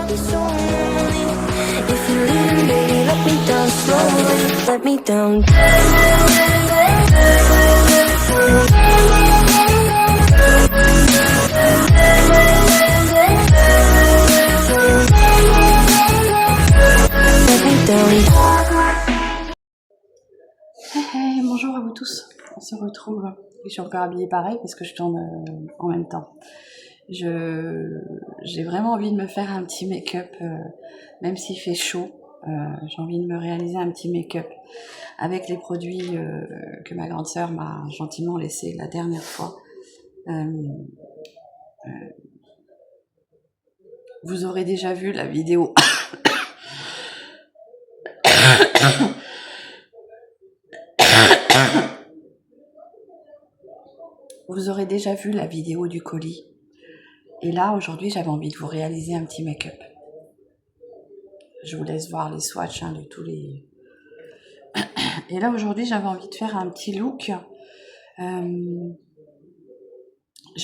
be so lonely. If you're leaving, baby, let me down slowly. Let me down. Let me down. Hey, bonjour à vous tous, on se retrouve. Je suis encore habillée pareil parce que je tourne en même temps. J'ai vraiment envie de me faire un petit make-up, même s'il fait chaud. J'ai envie de me réaliser un petit make-up avec les produits que ma grande sœur m'a gentiment laissés la dernière fois. Vous aurez déjà vu la vidéo. Vous aurez déjà vu la vidéo du colis. Et là, aujourd'hui, j'avais envie de vous réaliser un petit make-up. Je vous laisse voir les swatchs de tous les... Et là, aujourd'hui, j'avais envie de faire un petit look. Je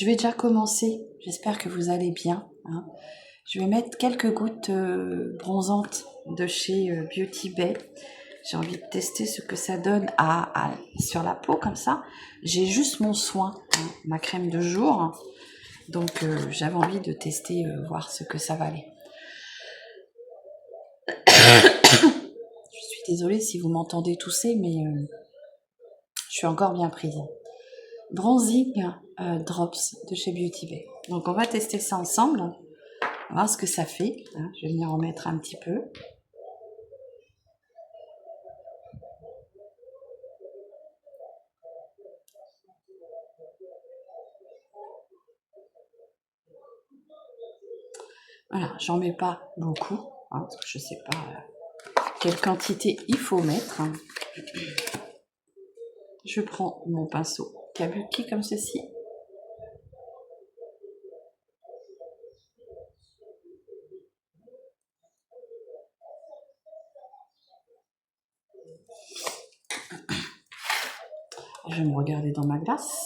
vais déjà commencer. J'espère que vous allez bien. Hein. Je vais mettre quelques gouttes bronzantes de chez Beauty Bay. J'ai envie de tester ce que ça donne sur la peau comme ça. J'ai juste mon soin, hein, ma crème de jour. Donc, j'avais envie de tester, voir ce que ça valait. Je suis désolée si vous m'entendez tousser, mais je suis encore bien prise. Bronzing Drops de chez Beauty Bay. Donc on va tester ça ensemble. On va voir ce que ça fait. Je vais venir en mettre un petit peu. Voilà, j'en mets pas beaucoup, hein, parce que je sais pas quelle quantité il faut mettre. Je prends mon pinceau kabuki comme ceci. Je vais me regarder dans ma glace.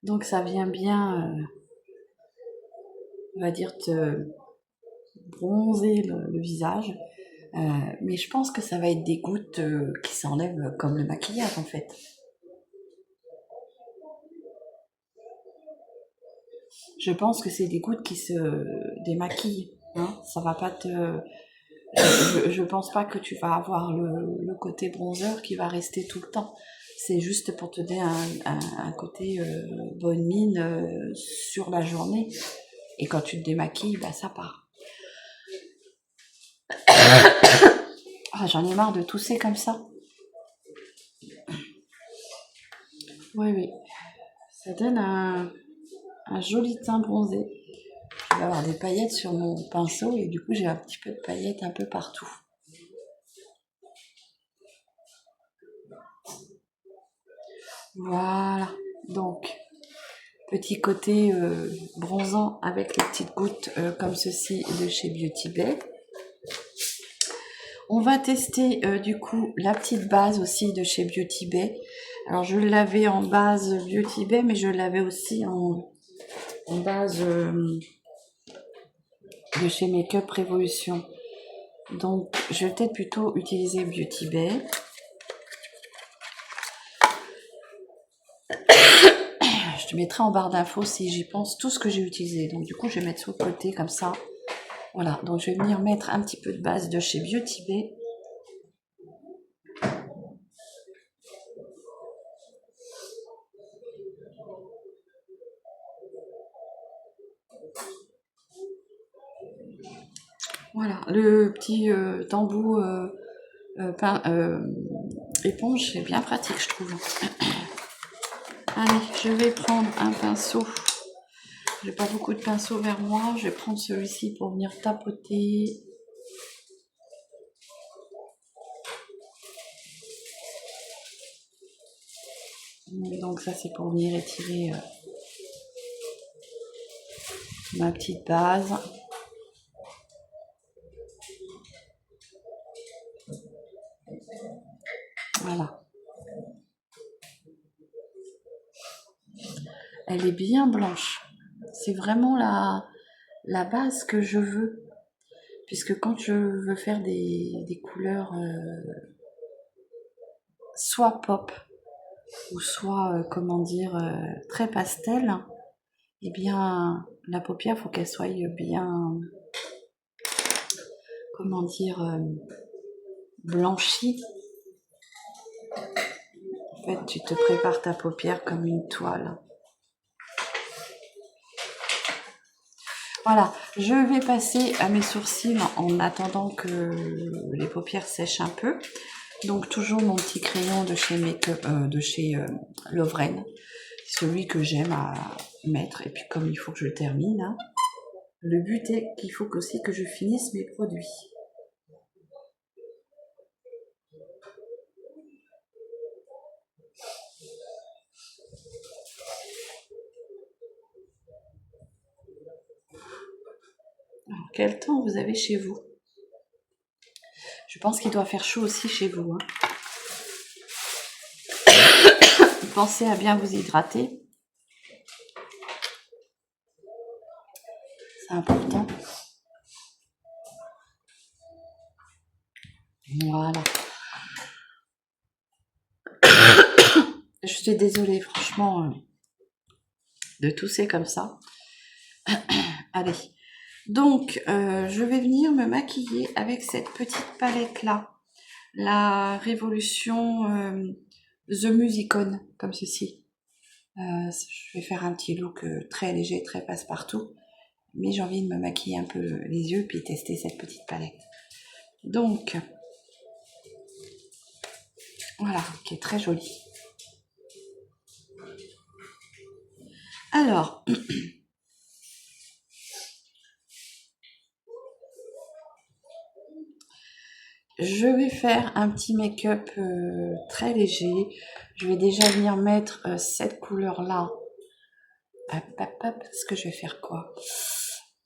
Donc ça vient bien, on va dire, te bronzer le visage. Mais je pense que ça va être des gouttes qui s'enlèvent comme le maquillage en fait. Je pense que c'est des gouttes qui se démaquillent. Hein, ça va pas te... Je pense pas que tu vas avoir le côté bronzer qui va rester tout le temps. C'est juste pour te donner un côté bonne mine sur la journée. Et quand tu te démaquilles, bah, ça part. Ah, j'en ai marre de tousser comme ça. Oui. Ça donne un joli teint bronzé. Je vais avoir des paillettes sur mon pinceau et du coup j'ai un petit peu de paillettes un peu partout. Voilà, donc petit côté bronzant avec les petites gouttes comme ceci de chez Beauty Bay. On va tester du coup la petite base aussi de chez Beauty Bay. Alors je l'avais en base Beauty Bay, mais je l'avais aussi en base de chez Makeup Revolution. Donc je vais peut-être plutôt utiliser Beauty Bay. Je te mettrai en barre d'infos si j'y pense tout ce que j'ai utilisé. Donc du coup je vais mettre sur le côté comme ça. Voilà, donc je vais venir mettre un petit peu de base de chez Beauty Bay. Voilà, le petit tambour éponge, c'est bien pratique, je trouve. Allez, je vais prendre un pinceau. J'ai pas beaucoup de pinceaux vers moi. Je vais prendre celui-ci pour venir tapoter. Donc ça, c'est pour venir étirer ma petite base. Voilà. Elle est bien blanche. C'est vraiment la base que je veux. Puisque quand je veux faire des couleurs soit pop ou soit, comment dire, très pastel, eh bien, la paupière, faut qu'elle soit bien, comment dire, blanchie. En fait, tu te prépares ta paupière comme une toile. Voilà, je vais passer à mes sourcils en attendant que les paupières sèchent un peu. Donc toujours mon petit crayon de chez Lovren, celui que j'aime à mettre. Et puis comme il faut que je le termine, hein, le but est qu'il faut aussi que je finisse mes produits. Alors, quel temps vous avez chez vous? Je pense qu'il doit faire chaud aussi chez vous. Hein. Pensez à bien vous hydrater. C'est important. Voilà. Je suis désolée, franchement, de tousser comme ça. Allez. Donc, je vais venir me maquiller avec cette petite palette-là. La Révolution The Musicone, comme ceci. Je vais faire un petit look très léger, très passe-partout. Mais j'ai envie de me maquiller un peu les yeux, puis tester cette petite palette. Donc, voilà, qui est très jolie. Alors, je vais faire un petit make-up très léger. Je vais déjà venir mettre cette couleur-là. Est-ce que je vais faire quoi?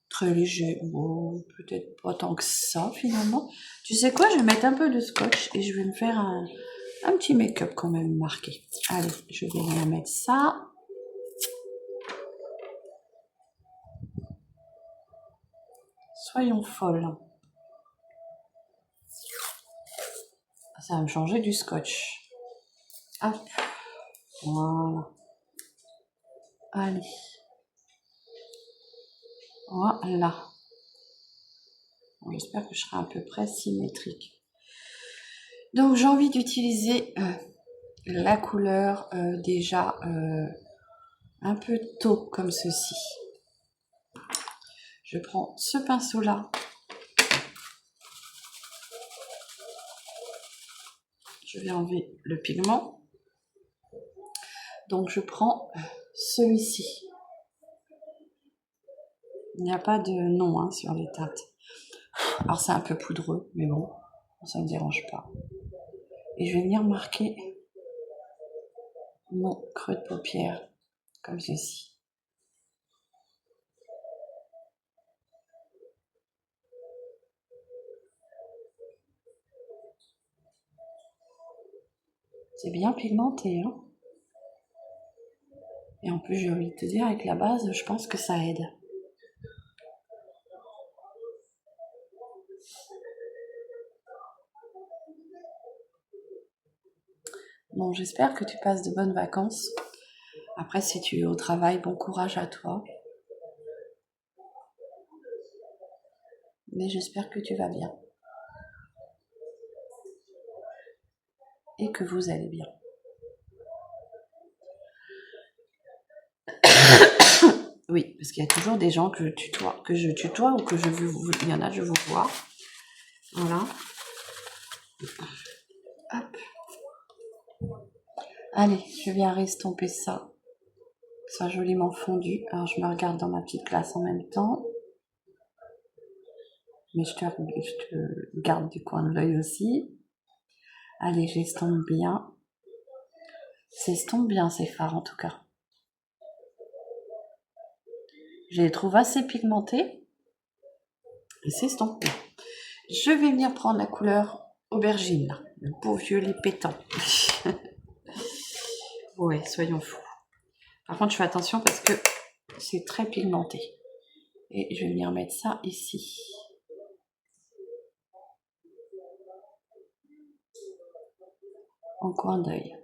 Très léger. Bon, peut-être pas tant que ça, finalement. Tu sais quoi? Je vais mettre un peu de scotch et je vais me faire un petit make-up quand même marqué. Allez, je vais venir mettre ça. Soyons folles. Ça va me changer du scotch. Hop. Voilà. Allez. Voilà. Bon, j'espère que je serai à peu près symétrique. Donc j'ai envie d'utiliser la couleur déjà un peu taupe comme ceci. Je prends ce pinceau là. Je vais enlever le pigment. Donc je prends celui-ci. Il n'y a pas de nom hein, sur les teintes. Alors c'est un peu poudreux, mais bon, ça ne me dérange pas. Et je vais venir marquer mon creux de paupière, comme ceci. C'est bien pigmenté, hein. Et en plus, j'ai envie de te dire, avec la base, je pense que ça aide. Bon, j'espère que tu passes de bonnes vacances. Après, si tu es au travail, bon courage à toi. Mais j'espère que tu vas bien. Et que vous allez bien. Oui, parce qu'il y a toujours des gens que je tutoie ou que je veux, il y en a, je vous vois. Voilà. Hop. Allez, je viens restomper ça. Que ça soit joliment fondu. Alors, je me regarde dans ma petite classe en même temps. Mais je te garde du coin de l'œil aussi. Allez, j'estompe bien. S'estompe bien ces fards en tout cas. Je les trouve assez pigmentés. Et s'estompe bien. Je vais venir prendre la couleur aubergine, là. Le beau violet pétant. Ouais, soyons fous. Par contre, je fais attention parce que c'est très pigmenté. Et je vais venir mettre ça ici. En coin d'œil.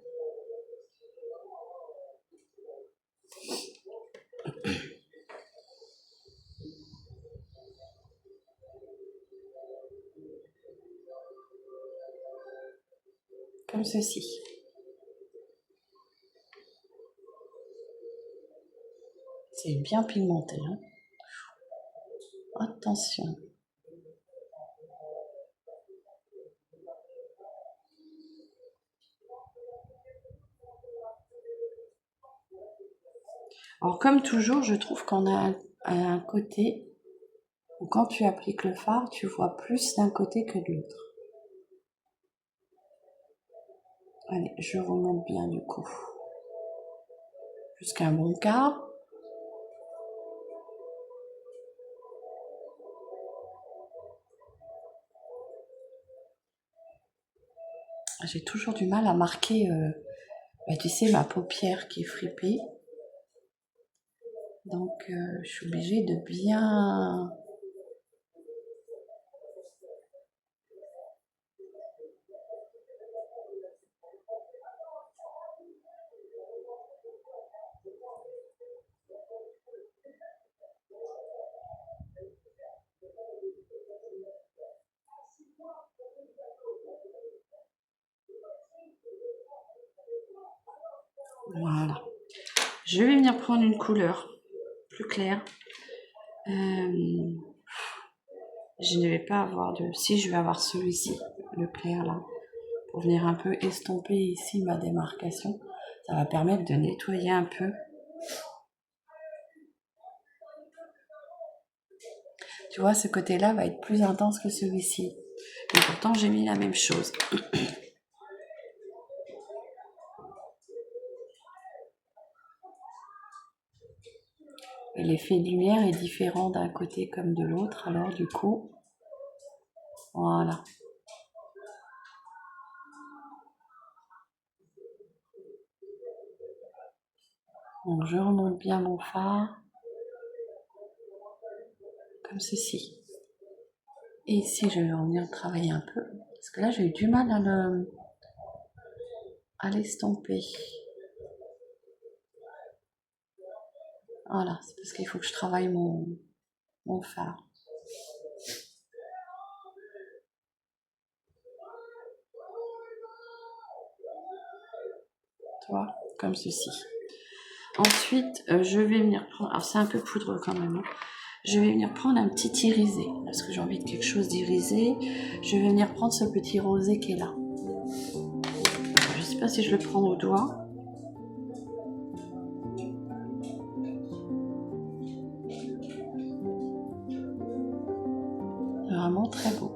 Comme ceci. C'est bien pigmenté, hein. Attention. Alors comme toujours, je trouve qu'on a un côté où quand tu appliques le fard, tu vois plus d'un côté que de l'autre. Allez, je remonte bien du coup. Jusqu'à un bon quart. J'ai toujours du mal à marquer, tu sais, ma paupière qui est fripée. Donc, je suis obligée de bien... Voilà. Je vais venir prendre une couleur plus claire. Je ne vais pas avoir de... Si, je vais avoir celui-ci, le clair là, pour venir un peu estomper ici ma démarcation. Ça va permettre de nettoyer un peu. Tu vois, ce côté-là va être plus intense que celui-ci. Et pourtant, j'ai mis la même chose. Et l'effet de lumière est différent d'un côté comme de l'autre. Alors, du coup, voilà. Donc, je remonte bien mon fard. Comme ceci. Et ici, je vais revenir travailler un peu. Parce que là, j'ai eu du mal à l'estomper. Voilà, c'est parce qu'il faut que je travaille mon fard. Tu vois, comme ceci. Ensuite, je vais venir prendre... Alors, c'est un peu poudreux quand même. Hein. Je vais venir prendre un petit irisé. Parce que j'ai envie de quelque chose d'irisé. Je vais venir prendre ce petit rosé qui est là. Je ne sais pas si je le prends au doigt. C'est vraiment très beau.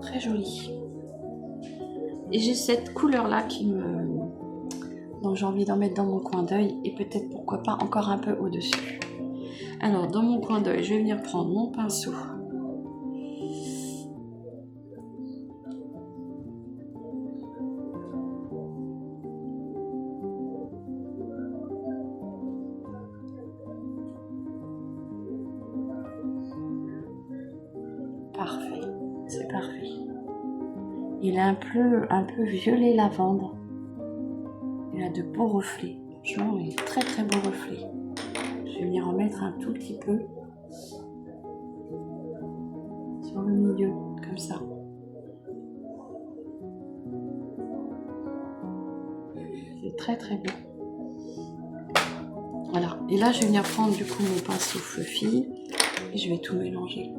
Très joli. Et j'ai cette couleur là donc j'ai envie d'en mettre dans mon coin d'œil et peut-être pourquoi pas encore un peu au-dessus. Alors dans mon coin d'œil, je vais venir prendre mon pinceau. Parfait, c'est parfait. Il a un peu violet lavande. Il a de beaux reflets. Franchement, il a très très beaux reflets. Je vais venir en mettre un tout petit peu sur le milieu, comme ça. C'est très très beau. Voilà. Et là, je vais venir prendre du coup mon pinceau fluffy et je vais tout mélanger.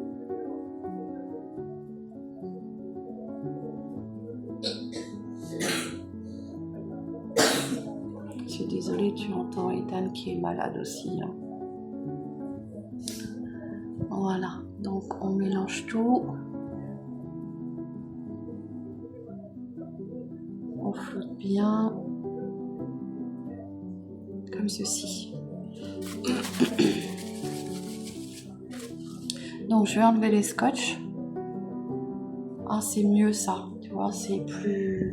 suis désolée, tu entends Ethan qui est malade aussi. Hein. Voilà, donc on mélange tout. On flotte bien. Comme ceci. Donc je vais enlever les scotch. Ah, c'est mieux ça, tu vois, c'est plus...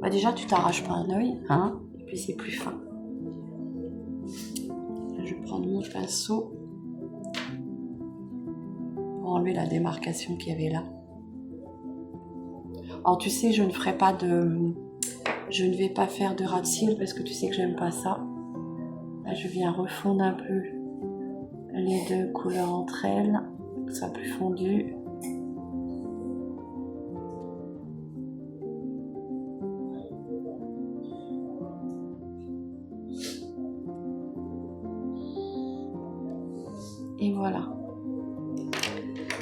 Bah déjà, tu t'arraches pas un œil, hein, et puis c'est plus fin. Je vais prendre mon pinceau pour enlever la démarcation qu'il y avait là. Alors tu sais, je ne ferai pas de... Je ne vais pas faire de ras de cils parce que tu sais que j'aime pas ça. Là, je viens refondre un peu les deux couleurs entre elles, que ça soit plus fondu. Et voilà.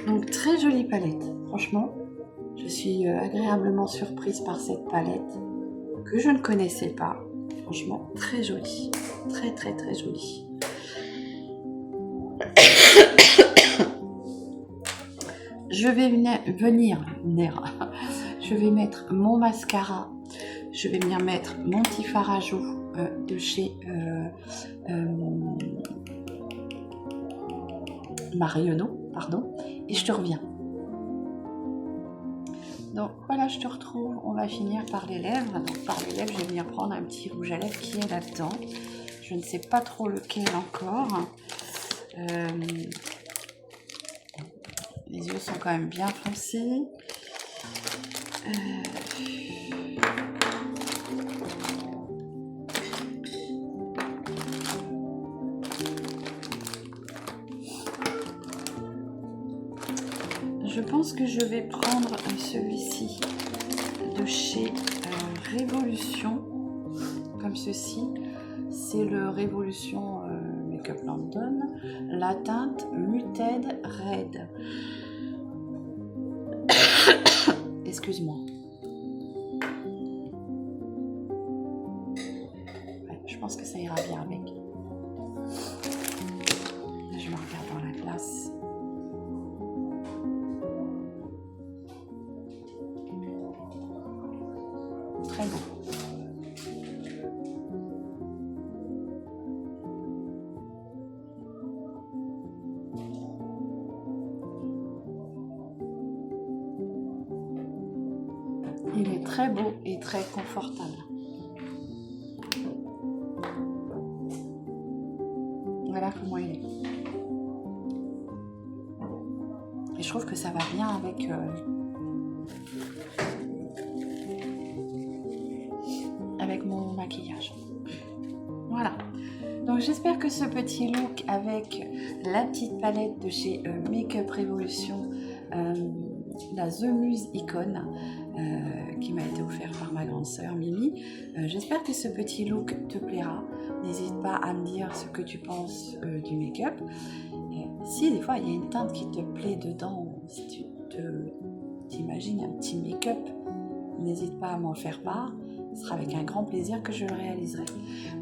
Donc très jolie palette, franchement. Je suis agréablement surprise par cette palette que je ne connaissais pas. Franchement, très jolie. Très très très jolie. Je vais je vais mettre mon mascara. Je vais venir mettre mon petit fard à joues de chez Marionneau, pardon, et je te reviens. Donc voilà, je te retrouve. On va finir par les lèvres. Donc par les lèvres, je vais venir prendre un petit rouge à lèvres qui est là-dedans. Je ne sais pas trop lequel encore. Les yeux sont quand même bien foncés. Je pense que je vais prendre celui-ci de chez Révolution, comme ceci. C'est le Révolution Makeup London, la teinte Muted Red. Excuse-moi. Ouais, je pense que ça ira bien avec. Là, je me regarde dans la glace. Très beau. Il est très beau et très confortable. Voilà comment il est. Et je trouve que ça va bien avec mon maquillage. Voilà. Donc j'espère que ce petit look avec la petite palette de chez Makeup Revolution, la The Muse Icon, qui m'a été offert par ma grande sœur Mimi. J'espère que ce petit look te plaira. N'hésite pas à me dire ce que tu penses du make-up. Si des fois il y a une teinte qui te plaît dedans, si tu t'imagines un petit make-up, n'hésite pas à m'en faire part. Ce sera avec un grand plaisir que je le réaliserai.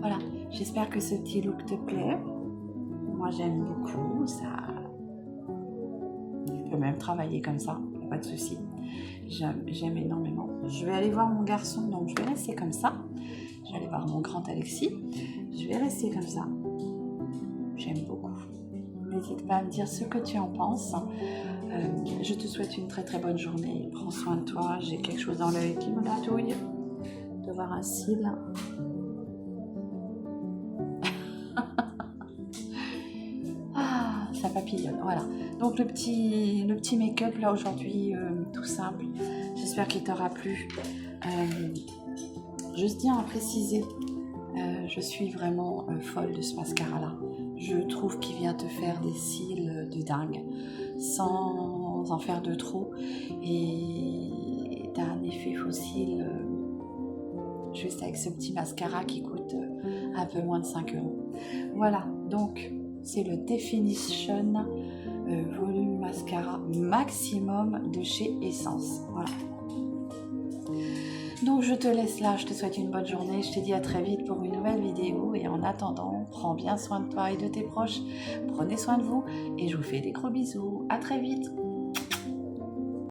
Voilà, j'espère que ce petit look te plaît. Moi j'aime beaucoup, ça. Je peux même travailler comme ça, pas de souci. J'aime énormément. Je vais aller voir mon garçon, donc je vais rester comme ça. Je vais aller voir mon grand Alexis. Je vais rester comme ça. J'aime beaucoup. N'hésite pas à me dire ce que tu en penses. Je te souhaite une très très bonne journée. Prends soin de toi. J'ai quelque chose dans l'œil qui me gratouille. De voir un cil. Ah, ça papillonne. Voilà. Donc le petit make-up là aujourd'hui, tout simple. J'espère qu'il t'aura plu. Je tiens à préciser, je suis vraiment folle de ce mascara là. Je trouve qu'il vient te faire des cils de dingue, sans en faire de trop. Et t'as un effet faux cils juste avec ce petit mascara qui coûte un peu moins de 5 €. Voilà, donc c'est le Definition Volume Mascara Maximum de chez Essence. Voilà. Donc je te laisse là, je te souhaite une bonne journée, je te dis à très vite pour une nouvelle vidéo et en attendant, prends bien soin de toi et de tes proches, prenez soin de vous et je vous fais des gros bisous, à très vite.